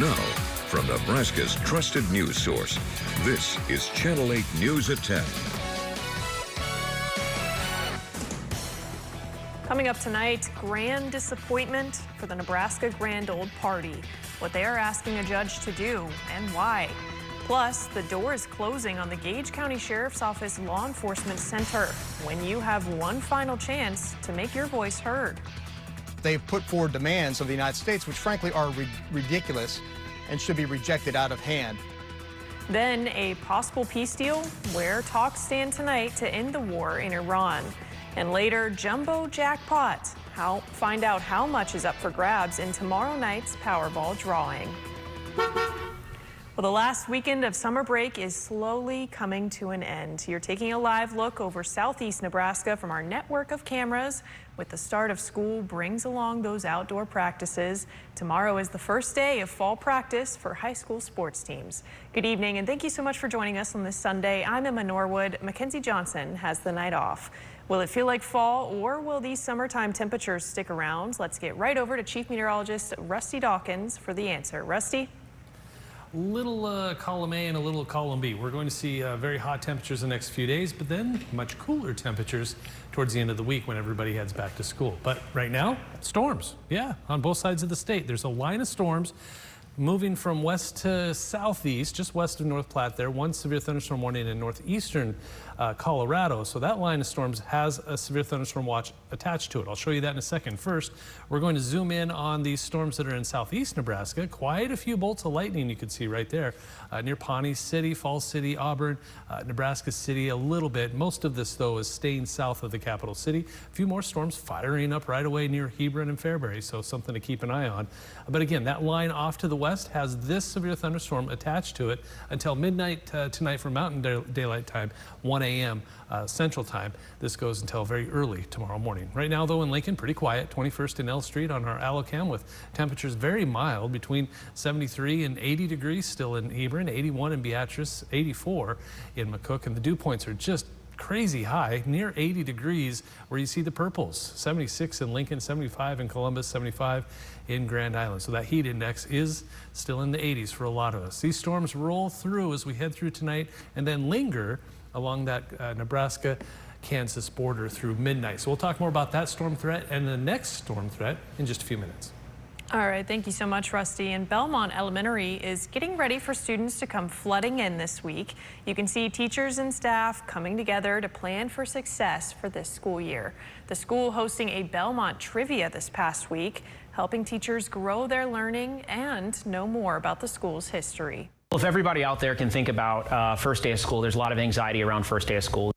Now, from Nebraska's trusted news source, this is Channel 8 News at 10. Coming up tonight, grand disappointment for the Nebraska Grand Old Party. What they are asking a judge to do and why. Plus, the door is closing on the Gage County Sheriff's Office Law Enforcement Center when you have one final chance to make your voice heard. They've put forward demands of the United States, which frankly are ridiculous and should be rejected out of hand. Then a possible peace deal where talks stand tonight to end the war in Iran. And later, jumbo jackpot. Find out how much is up for grabs in tomorrow night's Powerball drawing. Well, the last weekend of summer break is slowly coming to an end. You're taking a live look over southeast Nebraska from our network of cameras. With the start of school brings along those outdoor practices. Tomorrow is the first day of fall practice for high school sports teams. Good evening, and thank you so much for joining us on this Sunday. I'm Emma Norwood. Mackenzie Johnson has the night off. Will it feel like fall, or will these summertime temperatures stick around? Let's get right over to Chief Meteorologist Rusty Dawkins for the answer. Rusty? Little column A and a little column B. We're going to see very hot temperatures the next few days, but then much cooler temperatures towards the end of the week when everybody heads back to school. But right now, storms. Yeah, on both sides of the state. There's a line of storms moving from west to southeast, just west of North Platte there. One severe thunderstorm warning in northeastern Colorado. So that line of storms has a severe thunderstorm watch attached to it. I'll show you that in a second. First, we're going to zoom in on these storms that are in southeast Nebraska. Quite a few bolts of lightning you can see right there near Pawnee City, Falls City, Auburn, Nebraska City a little bit. Most of this, though, is staying south of the capital city. A few more storms firing up right away near Hebron and Fairbury, so something to keep an eye on. But again, that line off to the west has this severe thunderstorm attached to it until midnight tonight for Mountain Daylight Time, 1 a.m. Central Time. This goes until very early tomorrow morning. Right now, though, in Lincoln, pretty quiet. 21st and L Street on our Allocam with temperatures very mild, between 73 and 80 degrees still in Hebron, 81 in Beatrice, 84 in McCook, and the dew points are just crazy high, near 80 degrees where you see the purples. 76 in Lincoln, 75 in Columbus, 75 in Grand Island. So that heat index is still in the 80s for a lot of us. These storms roll through as we head through tonight and then linger along that Nebraska-Kansas border through midnight. So we'll talk more about that storm threat and the next storm threat in just a few minutes. All right, thank you so much, Rusty. And Belmont Elementary is getting ready for students to come flooding in this week. You can see teachers and staff coming together to plan for success for this school year. The school hosting a Belmont Trivia this past week, helping teachers grow their learning and know more about the school's history. Well, if everybody out there can think about first day of school, there's a lot of anxiety around first day of school.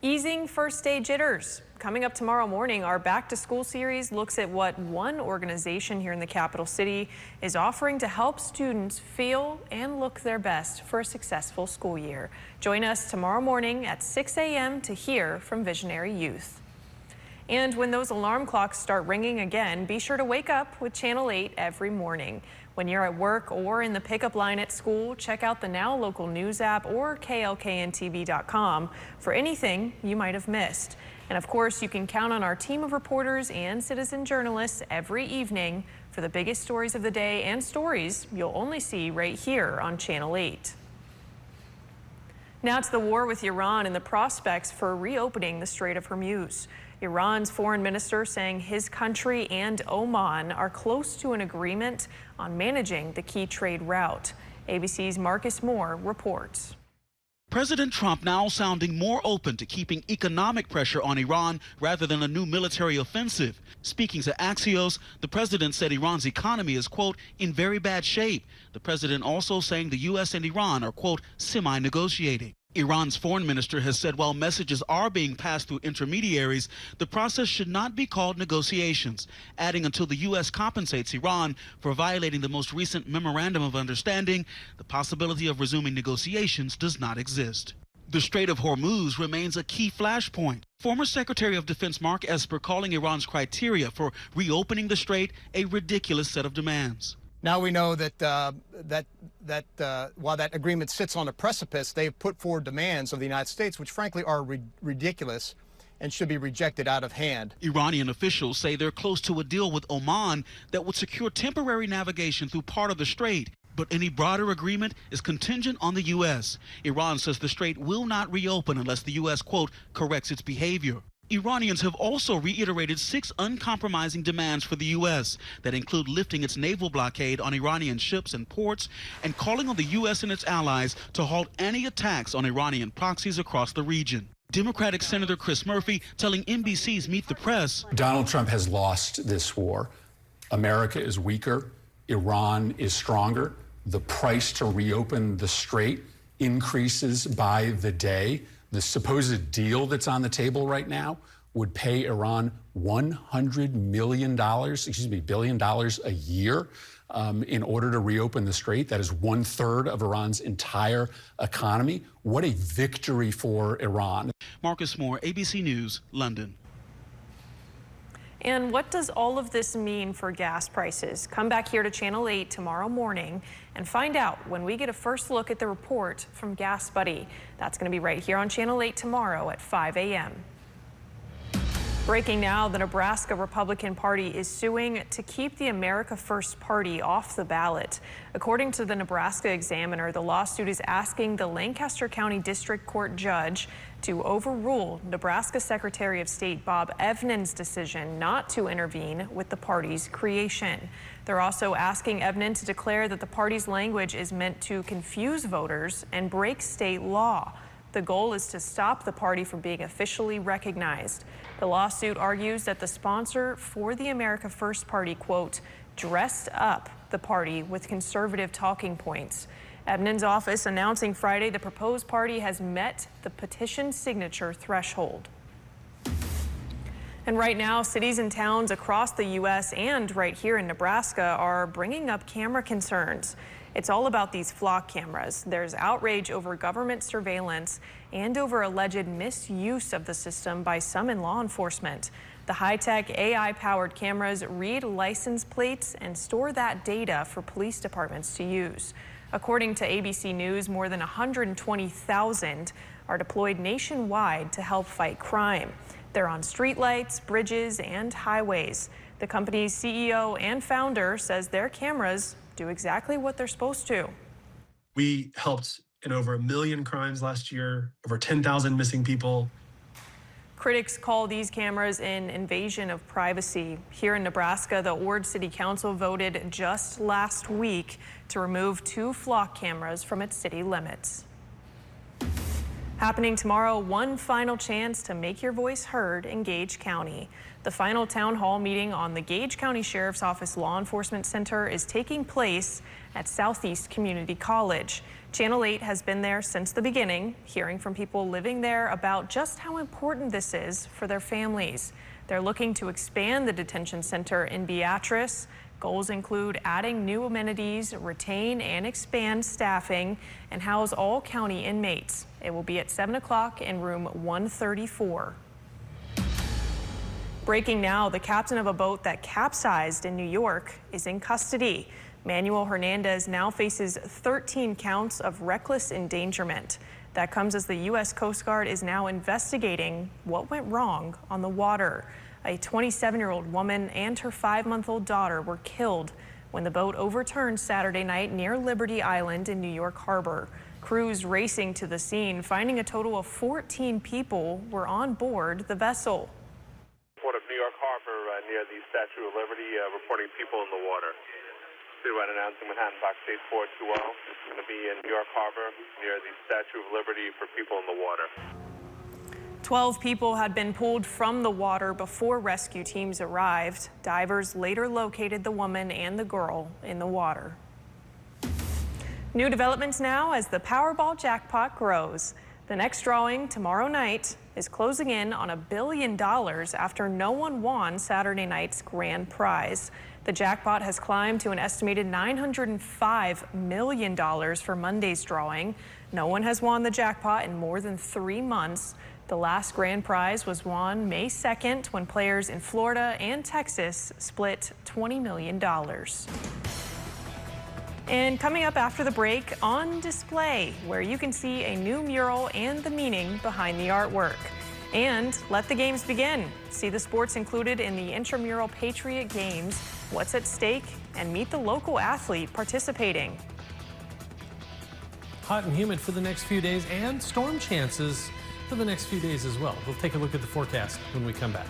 Easing first day jitters. Coming up tomorrow morning, our Back to School series looks at what one organization here in the capital city is offering to help students feel and look their best for a successful school year. Join us tomorrow morning at 6 a.m. to hear from visionary youth. And when those alarm clocks start ringing again, be sure to wake up with Channel 8 every morning. When you're at work or in the pickup line at school, check out the Now Local News app or klkntv.com for anything you might have missed. And of course, you can count on our team of reporters and citizen journalists every evening for the biggest stories of the day and stories you'll only see right here on Channel 8. Now to the war with Iran and the prospects for reopening the Strait of Hormuz. Iran's foreign minister saying his country and Oman are close to an agreement on managing the key trade route. ABC's Marcus Moore reports. President Trump now sounding more open to keeping economic pressure on Iran rather than a new military offensive. Speaking to Axios, the president said Iran's economy is, quote, in very bad shape. The president also saying the U.S. and Iran are, quote, semi-negotiating. Iran's foreign minister has said while messages are being passed through intermediaries, the process should not be called negotiations, adding until the U.S. compensates Iran for violating the most recent memorandum of understanding, the possibility of resuming negotiations does not exist. The Strait of Hormuz remains a key flashpoint. Former Secretary of Defense Mark Esper calling Iran's criteria for reopening the strait a ridiculous set of demands. Now we know that while that agreement sits on a precipice, they've put forward demands of the United States, which frankly are ridiculous and should be rejected out of hand. Iranian officials say they're close to a deal with Oman that would secure temporary navigation through part of the strait. But any broader agreement is contingent on the U.S. Iran says the strait will not reopen unless the U.S., quote, corrects its behavior. Iranians have also reiterated 6 uncompromising demands for the U.S. that include lifting its naval blockade on Iranian ships and ports and calling on the U.S. and its allies to halt any attacks on Iranian proxies across the region. Democratic Senator Chris Murphy telling NBC's Meet the Press. Donald Trump has lost this war. America is weaker. Iran is stronger. The price to reopen the strait increases by the day. The supposed deal that's on the table right now would pay Iran $100 billion a year in order to reopen the strait. That is 1/3 of Iran's entire economy. What a victory for Iran. Marcus Moore, ABC News, London. And what does all of this mean for gas prices? Come back here to Channel 8 tomorrow morning and find out when we get a first look at the report from Gas Buddy. That's going to be right here on Channel 8 tomorrow at 5 a.m. Breaking now, the Nebraska Republican Party is suing to keep the America First Party off the ballot. According to the Nebraska Examiner, the lawsuit is asking the Lancaster County District Court judge to overrule Nebraska Secretary of State Bob Evnin's decision not to intervene with the party's creation. They're also asking Evnin to declare that the party's language is meant to confuse voters and break state law. The goal is to stop the party from being officially recognized. The lawsuit argues that the sponsor for the America First Party, quote, dressed up the party with conservative talking points. Evnin's office announcing Friday the proposed party has met the petition signature threshold. And right now, cities and towns across the U.S. and right here in Nebraska are bringing up camera concerns. It's all about these flock cameras. There's outrage over government surveillance and over alleged misuse of the system by some in law enforcement. The high-tech AI-powered cameras read license plates and store that data for police departments to use. According to ABC News, more than 120,000 are deployed nationwide to help fight crime. They're on streetlights, bridges, and highways. The company's CEO and founder says their cameras do exactly what they're supposed to. We helped in over 1 million crimes last year, over 10,000 missing people. Critics call these cameras an invasion of privacy. Here in Nebraska, the Ord City Council voted just last week to remove 2 flock cameras from its city limits. Happening tomorrow, one final chance to make your voice heard in Gage County. The final town hall meeting on the Gage County Sheriff's Office Law Enforcement Center is taking place at Southeast Community College. Channel 8 has been there since the beginning, hearing from people living there about just how important this is for their families. They're looking to expand the detention center in Beatrice. Goals include adding new amenities, retain and expand staffing, and house all county inmates. It will be at 7 o'clock in room 134. Breaking now, the captain of a boat that capsized in New York is in custody. Manuel Hernandez now faces 13 counts of reckless endangerment. That comes as the U.S. Coast Guard is now investigating what went wrong on the water. A 27-year-old woman and her 5-month-old daughter were killed when the boat overturned Saturday night near Liberty Island in New York Harbor. Crews racing to the scene, finding a total of 14 people were on board the vessel. Port of New York Harbor near the Statue of Liberty, reporting people in the water. Citywide announcing Manhattan Box 8420. It's going to be in New York Harbor near the Statue of Liberty for people in the water. 12 people had been pulled from the water before rescue teams arrived. Divers later located the woman and the girl in the water. New developments now as the Powerball jackpot grows. The next drawing tomorrow night is closing in on $1 billion after no one won Saturday night's grand prize. The jackpot has climbed to an estimated $905 million for Monday's drawing. No one has won the jackpot in more than 3 months. The last grand prize was won May 2nd when players in Florida and Texas split $20 million. And coming up after the break, on display, where you can see a new mural and the meaning behind the artwork. And let the games begin. See the sports included in the intramural Patriot Games, what's at stake, and meet the local athlete participating. Hot and humid for the next few days and storm chances for the next few days as well. We'll take a look at the forecast when we come back.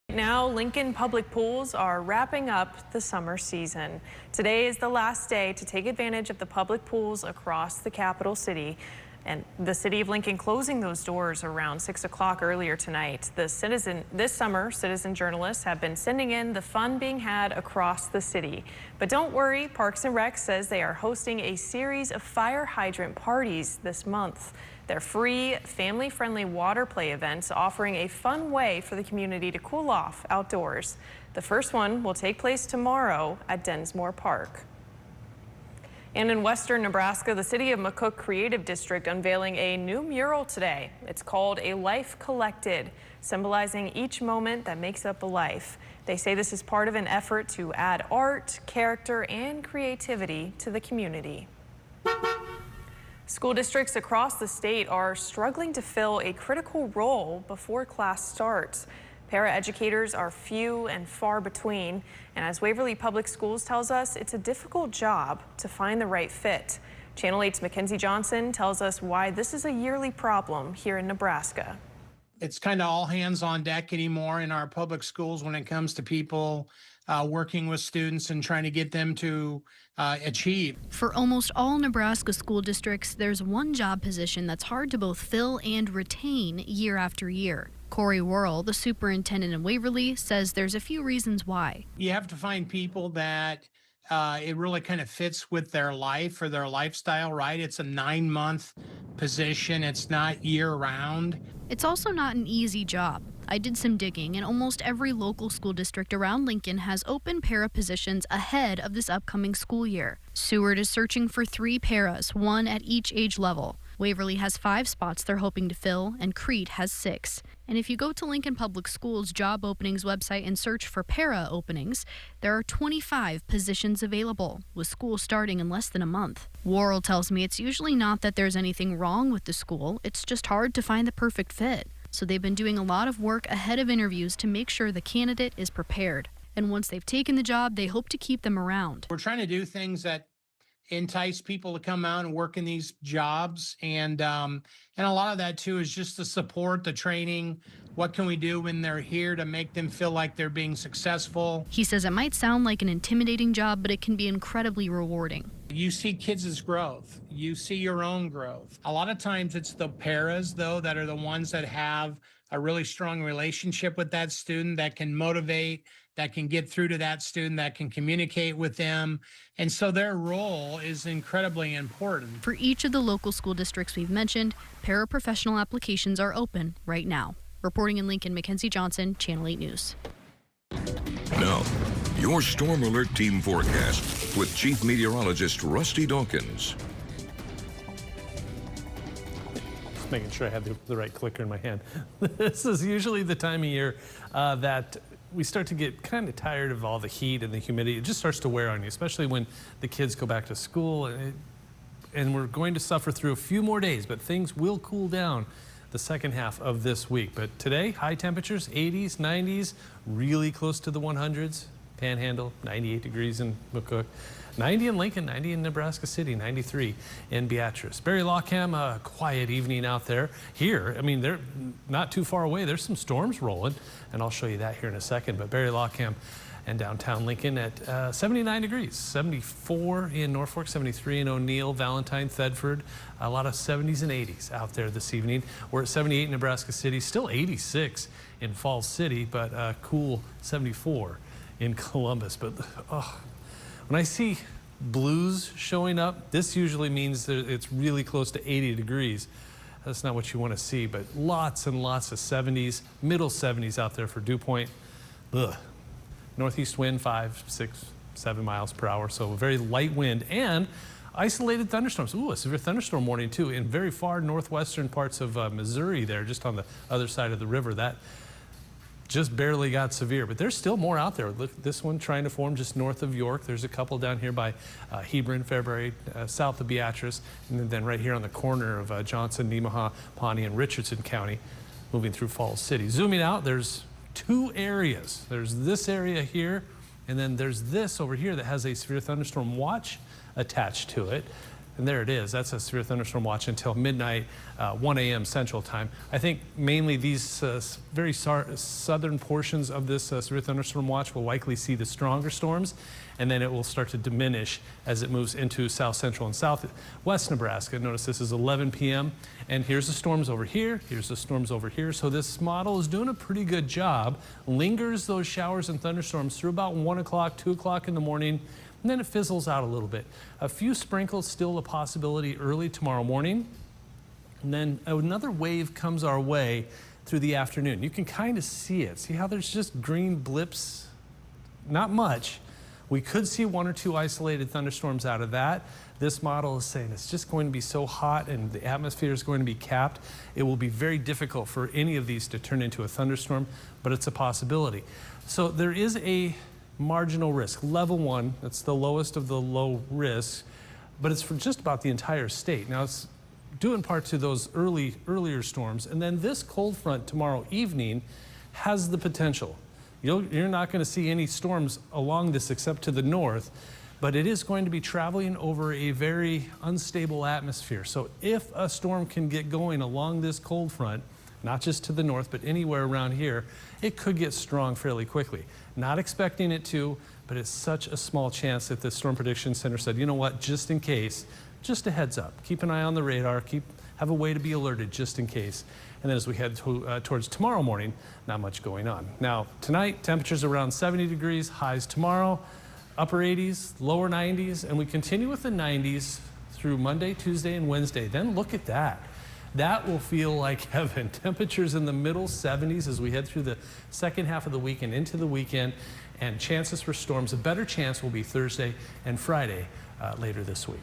Now, Lincoln Public Pools are wrapping up the summer season. Today is the last day to take advantage of the public pools across the capital city. And the city of Lincoln closing those doors around 6 o'clock earlier tonight. This summer, citizen journalists have been sending in the fun being had across the city. But don't worry, Parks and Rec says they are hosting a series of fire hydrant parties this month. They're free, family-friendly water play events offering a fun way for the community to cool off outdoors. The first one will take place tomorrow at Densmore Park. And in western Nebraska, the city of McCook Creative District unveiling a new mural today. It's called A Life Collected, symbolizing each moment that makes up a life. They say this is part of an effort to add art, character, and creativity to the community. School districts across the state are struggling to fill a critical role before class starts. Paraeducators are few and far between, and as Waverly Public Schools tells us, it's a difficult job to find the right fit. Channel 8's Mackenzie Johnson tells us why this is a yearly problem here in Nebraska. It's kind of all hands on deck anymore in our public schools when it comes to people working with students and trying to get them to achieve. For almost all Nebraska school districts, there's one job position that's hard to both fill and retain year after year. Corey Worrell, the superintendent in Waverly, says there's a few reasons why. You have to find people that it really kind of fits with their life or their lifestyle, right? It's a 9-month position. It's not year-round. It's also not an easy job. I did some digging, and almost every local school district around Lincoln has open para positions ahead of this upcoming school year. Seward is searching for 3 paras, 1 at each age level. Waverly has 5 spots they're hoping to fill, and Crete has 6. And if you go to Lincoln Public Schools job openings website and search for para openings, there are 25 positions available, with school starting in less than a month. Worrell tells me it's usually not that there's anything wrong with the school, it's just hard to find the perfect fit. So they've been doing a lot of work ahead of interviews to make sure the candidate is prepared. And once they've taken the job, they hope to keep them around. We're trying to do things that entice people to come out and work in these jobs. And a lot of that too is just the support, the training. What can we do when they're here to make them feel like they're being successful? He says it might sound like an intimidating job, but it can be incredibly rewarding. You see kids' growth. You see your own growth. A lot of times it's the paras, though, that are the ones that have a really strong relationship with that student, that can motivate, that can get through to that student, that can communicate with them. And so their role is incredibly important. For each of the local school districts we've mentioned, paraprofessional applications are open right now. Reporting in Lincoln, Mackenzie Johnson, Channel 8 News. Now, your Storm Alert Team forecast with Chief Meteorologist Rusty Dawkins. Just making sure I have the right clicker in my hand. This is usually the time of year that we start to get kind of tired of all the heat and the humidity. It just starts to wear on you, especially when the kids go back to school. And we're going to suffer through a few more days, but things will cool down the second half of this week. But today, high temperatures, 80s, 90s, really close to the 100s. Panhandle, 98 degrees in McCook, 90 in Lincoln, 90 in Nebraska City, 93 in Beatrice. Barry Lockham, a quiet evening out there. Here, I mean, they're not too far away. There's some storms rolling, and I'll show you that here in a second. But Barry Lockham and downtown Lincoln at 79 degrees, 74 in Norfolk, 73 in O'Neill, Valentine, Thedford, a lot of 70s and 80s out there this evening. We're at 78 in Nebraska City, still 86 in Falls City, but cool 74 in Columbus. But when I see blues showing up, this usually means that it's really close to 80 degrees. That's not what you want to see, but lots and lots of 70s, middle 70s out there for Dew Point. Ugh. Northeast wind 5, 6, 7 miles per hour, so a very light wind and isolated thunderstorms. Ooh, a severe thunderstorm warning too in very far northwestern parts of Missouri there, just on the other side of the river. That just barely got severe, but there's still more out there. Look, this one trying to form just north of York. There's a couple down here by Hebron, Fairbury, south of Beatrice, and then right here on the corner of Johnson, Nemaha, Pawnee, and Richardson County, moving through Falls City. Zooming out, there's two areas. There's this area here, and then there's this over here that has a severe thunderstorm watch attached to it. And there it is. That's a severe thunderstorm watch until midnight, 1 a.m. Central Time. I think mainly these very southern portions of this severe thunderstorm watch will likely see the stronger storms, and then it will start to diminish as it moves into south central and southwest Nebraska. Notice this is 11 p.m. and here's the storms over here. Here's the storms over here. So this model is doing a pretty good job. Lingers those showers and thunderstorms through about 1 o'clock, 2 o'clock in the morning. And then it fizzles out a little bit. A few sprinkles still a possibility early tomorrow morning. And then another wave comes our way through the afternoon. You can kind of see it. See how there's just green blips? Not much. We could see 1 or 2 isolated thunderstorms out of that. This model is saying it's just going to be so hot and the atmosphere is going to be capped. It will be very difficult for any of these to turn into a thunderstorm, but it's a possibility. So there is a marginal risk, level 1, that's the lowest of the low risks, but it's for just about the entire state. Now it's due in part to those earlier storms, and then this cold front tomorrow evening has the potential. You're not going to see any storms along this except to the north, but it is going to be traveling over a very unstable atmosphere. So if a storm can get going along this cold front, not just to the north, but anywhere around here, it could get strong fairly quickly. Not expecting it to, but it's such a small chance that the Storm Prediction Center said, you know what, just in case, just a heads up. Keep an eye on the radar, have a way to be alerted just in case. And then as we head towards tomorrow morning, not much going on. Now, tonight, temperatures around 70 degrees, highs tomorrow, upper 80s, lower 90s, and we continue with the 90s through Monday, Tuesday, and Wednesday. Then look at that. That will feel like heaven. Temperatures in the middle 70s as we head through the second half of the week and into the weekend, and chances for storms. A better chance will be Thursday and Friday later this week.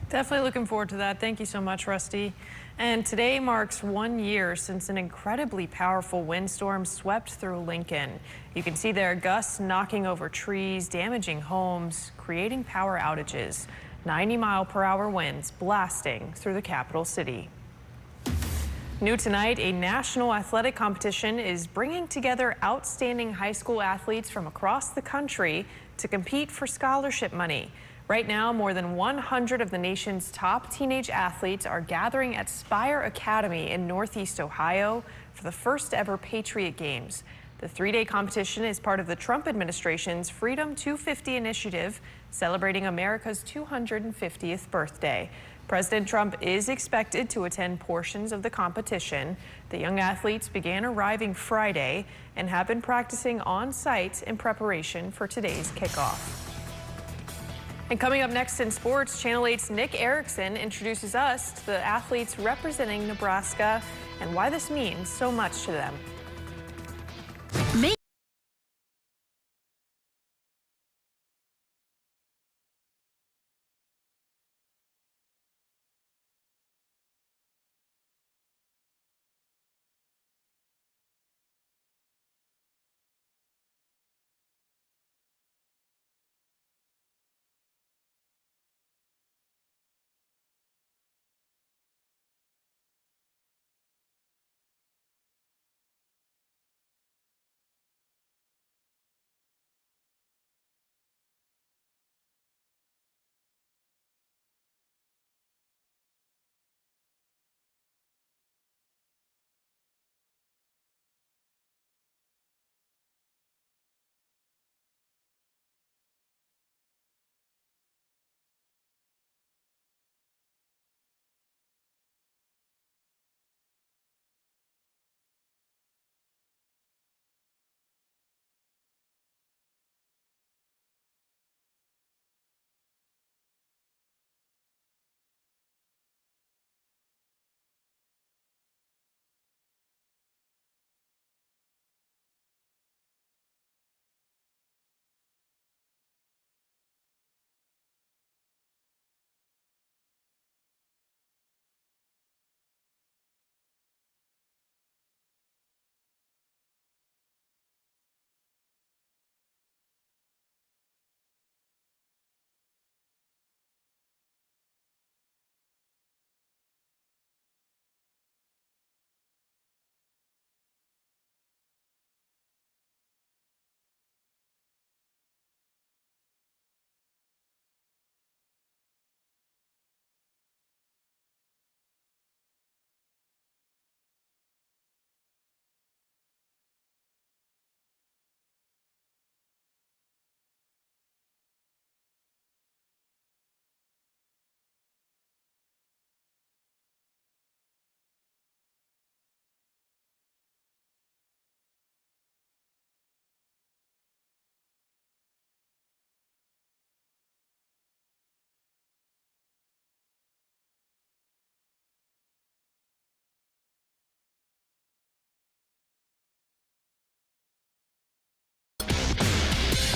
Definitely looking forward to that. Thank you so much, Rusty. And today marks 1 year since an incredibly powerful windstorm swept through Lincoln. You can see there gusts knocking over trees, damaging homes, creating power outages. 90-mile-per-hour winds blasting through the capital city. New tonight, a national athletic competition is bringing together outstanding high school athletes from across the country to compete for scholarship money. Right now, more than 100 of the nation's top teenage athletes are gathering at Spire Academy in Northeast Ohio for the first ever Patriot Games. The three-day competition is part of the Trump administration's Freedom 250 initiative, celebrating America's 250th birthday. President Trump is expected to attend portions of the competition. The young athletes began arriving Friday and have been practicing on site in preparation for today's kickoff. And coming up next in sports, Channel 8's Nick Erickson introduces us to the athletes representing Nebraska and why this means so much to them.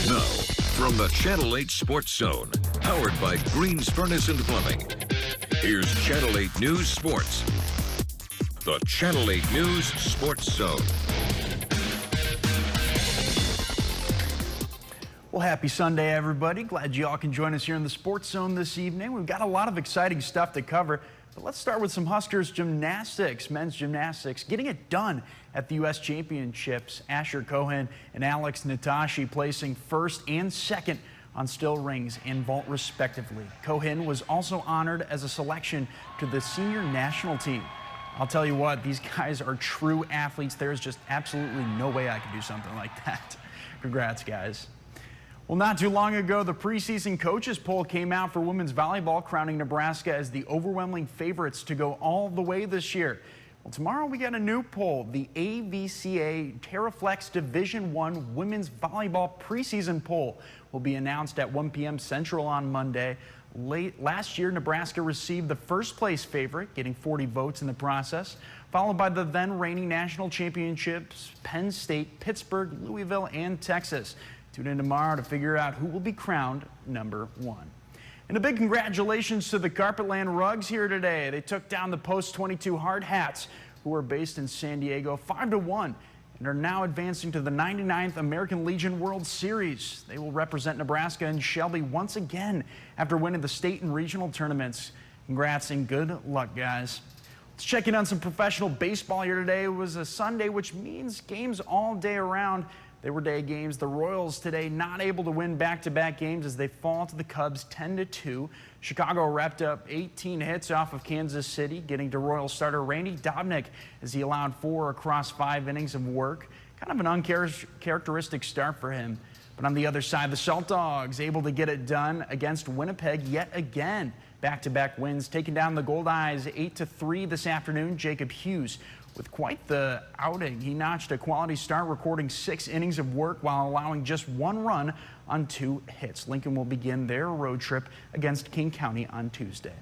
Now, from the Channel 8 Sports Zone, powered by Green's Furnace and Plumbing, here's Channel 8 News Sports. The Channel 8 News Sports Zone. Well, happy Sunday, everybody. Glad you all can join us here in the Sports Zone this evening. We've got a lot of exciting stuff to cover. But let's start with some Huskers gymnastics, men's gymnastics, getting it done at the U.S. Championships. Asher Cohen and Alex Natashi placing first and second on still rings and vault respectively. Cohen was also honored as a selection to the senior national team. I'll tell you what, these guys are true athletes. There's just absolutely no way I could do something like that. Congrats, guys. Well, not too long ago, the preseason coaches poll came out for women's volleyball, crowning Nebraska as the overwhelming favorites to go all the way this year. Well, tomorrow we got a new poll, the AVCA TerraFlex Division I Women's Volleyball preseason poll will be announced at 1 p.m. Central on Monday. Last year, Nebraska received the first place favorite, getting 40 votes in the process, followed by the then reigning national championships, Penn State, Pittsburgh, Louisville, and Texas. Tune in tomorrow to figure out who will be crowned number one. And a big congratulations to the Carpetland Rugs here today. They took down the Post 22 Hard Hats, who are based in San Diego, 5-1, and are now advancing to the 99th American Legion World Series. They will represent Nebraska and Shelby once again after winning the state and regional tournaments. Congrats and good luck, guys. Let's check in on some professional baseball here today. It was a Sunday, which means games all day around. They were day games. The Royals today not able to win back-to-back games as they fall to the Cubs 10-2. Chicago wrapped up 18 hits off of Kansas City, getting to Royals starter Randy Dobnak as he allowed 4 across 5 innings of work. Kind of an uncharacteristic start for him. But on the other side, the Salt Dogs able to get it done against Winnipeg yet again. Back-to-back wins, taking down the Goldeyes 8-3 this afternoon. Jacob Hughes with quite the outing. He notched a quality start, recording 6 innings of work while allowing just 1 run on 2 hits. Lincoln will begin their road trip against King County on Tuesday.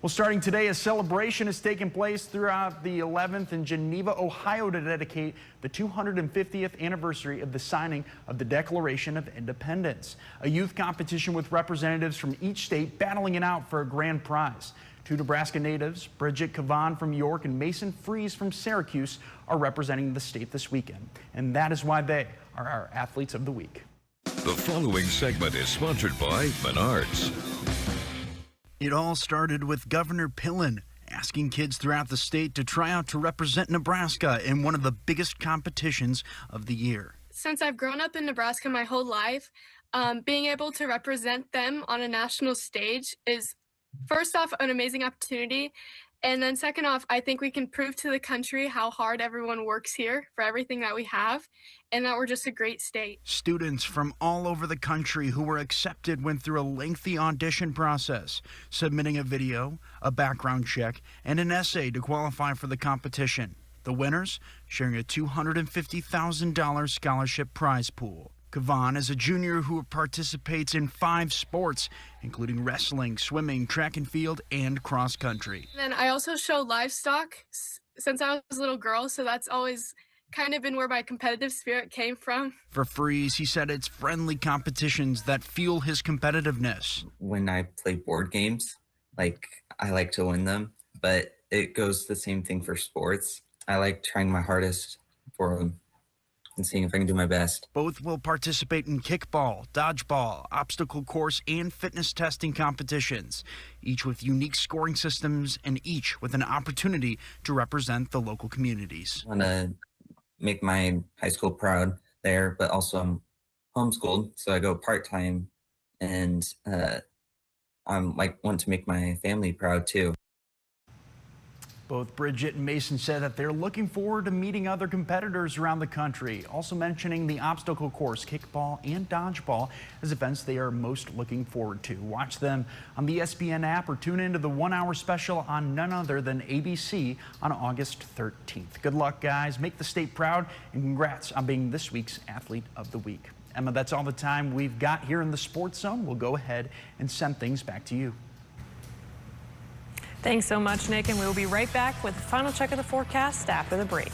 Well, starting today, a celebration is taking place throughout the 11th in Geneva, Ohio, to dedicate the 250th anniversary of the signing of the Declaration of Independence. A youth competition with representatives from each state battling it out for a grand prize. 2 Nebraska natives, Bridget Cavan from York and Mason Fries from Syracuse, are representing the state this weekend. And that is why they are our Athletes of the Week. The following segment is sponsored by Menards. It all started with Governor Pillen asking kids throughout the state to try out to represent Nebraska in one of the biggest competitions of the year. Since I've grown up in Nebraska my whole life, being able to represent them on a national stage is, first off, an amazing opportunity. And then second off, I think we can prove to the country how hard everyone works here for everything that we have and that we're just a great state. Students from all over the country who were accepted went through a lengthy audition process, submitting a video, a background check, and an essay to qualify for the competition. The winners sharing a $250,000 scholarship prize pool. Cavan is a junior who participates in 5 sports, including wrestling, swimming, track and field, and cross country. And then I also show livestock since I was a little girl, so that's always kind of been where my competitive spirit came from. For Fries, he said it's friendly competitions that fuel his competitiveness. When I play board games, I like to win them, but it goes the same thing for sports. I like trying my hardest for them and seeing if I can do my best. Both will participate in kickball, dodgeball, obstacle course, and fitness testing competitions, each with unique scoring systems and each with an opportunity to represent the local communities. I want to make my high school proud there, but also I'm homeschooled, so I go part-time, and I'm want to make my family proud too. Both Bridget and Mason said that they're looking forward to meeting other competitors around the country, also mentioning the obstacle course, kickball, and dodgeball as events they are most looking forward to. Watch them on the ESPN app or tune into the 1-hour special on none other than ABC on August 13th. Good luck, guys. Make the state proud, and congrats on being this week's Athlete of the Week. Emma, that's all the time we've got here in the Sports Zone. We'll go ahead and send things back to you. Thanks so much, Nick, and we'll be right back with a final check of the forecast after the break.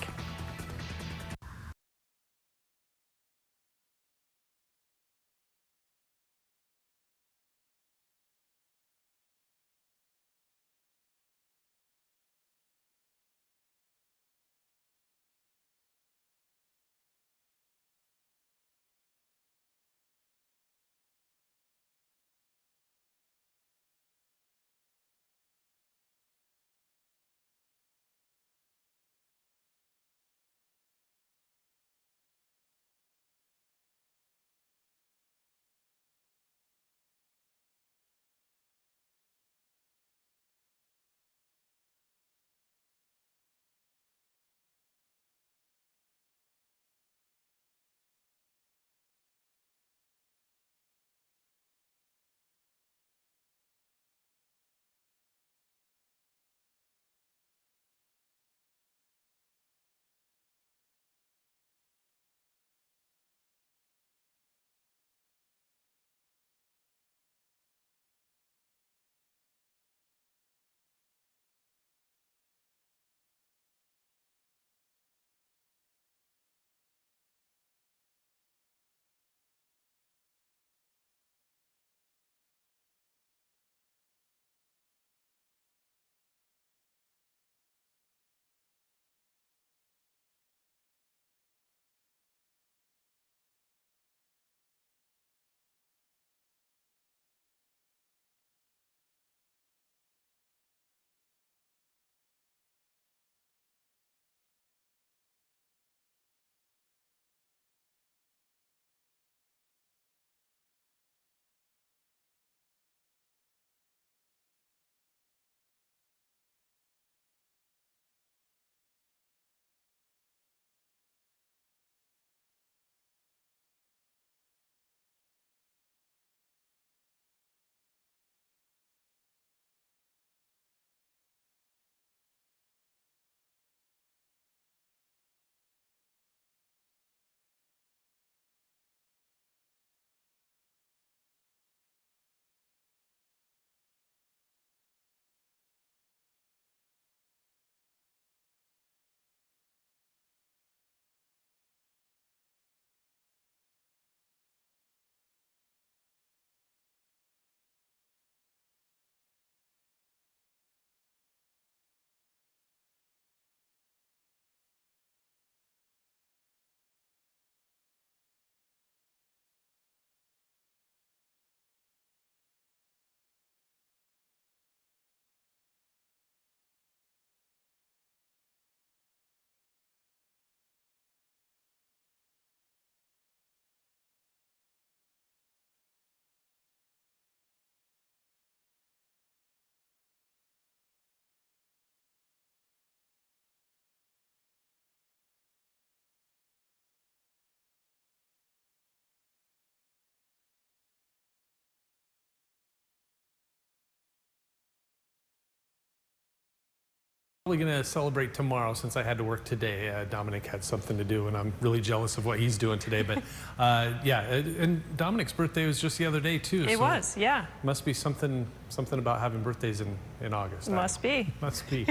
Probably going to celebrate tomorrow since I had to work today. Dominic had something to do, and I'm really jealous of what he's doing today. But yeah, and Dominic's birthday was just the other day too. It was, yeah. Must be something about having birthdays in August. Must be. Must be.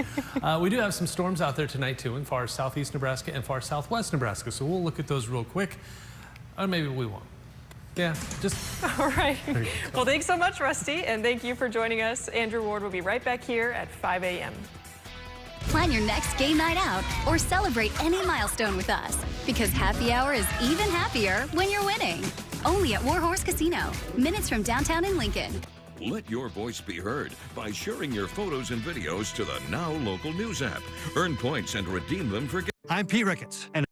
We do have some storms out there tonight too in far southeast Nebraska and far southwest Nebraska. So we'll look at those real quick. Or maybe we won't. Yeah, just. All right. Well, thanks so much, Rusty, and thank you for joining us. Andrew Ward will be right back here at 5 a.m. Plan your next game night out or celebrate any milestone with us, because happy hour is even happier when you're winning. Only at Warhorse Casino, minutes from downtown in Lincoln. Let your voice be heard by sharing your photos and videos to the Now Local News app. Earn points and redeem them for. I'm Pete Ricketts, and